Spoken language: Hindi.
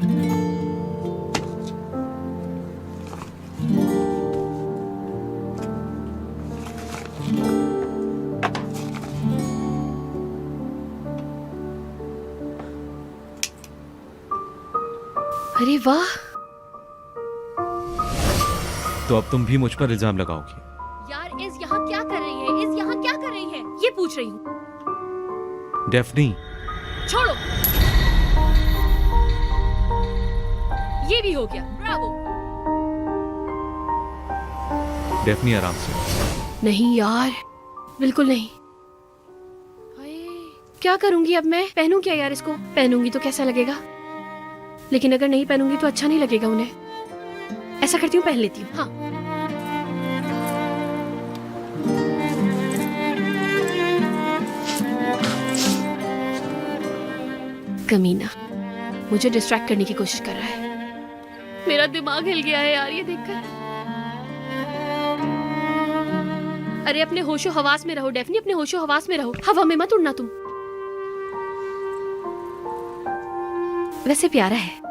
अरे वाह। तो अब तुम भी मुझ पर इल्जाम लगाओगी? यार इस यहाँ क्या कर रही है, इस यहाँ क्या कर रही है, ये पूछ रही हूँ। डेफनी, छोड़ो। ये भी हो गया, ब्रावो। डेफनी आराम से। नहीं यार, बिल्कुल नहीं। हाय, क्या करूंगी अब मैं? पहनूं क्या यार इसको? पहनूंगी तो कैसा लगेगा, लेकिन अगर नहीं पहनूंगी तो अच्छा नहीं लगेगा उन्हें। ऐसा करती हूँ, पहन लेती हूँ। हाँ, कमीना मुझे डिस्ट्रैक्ट करने की कोशिश कर रहा है। मेरा दिमाग हिल गया है यार ये देखकर। अरे अपने होशो हवास में रहो डेफनी, अपने होशो हवास में रहो, हवा में मत उड़ना तुम। वैसे प्यारा है।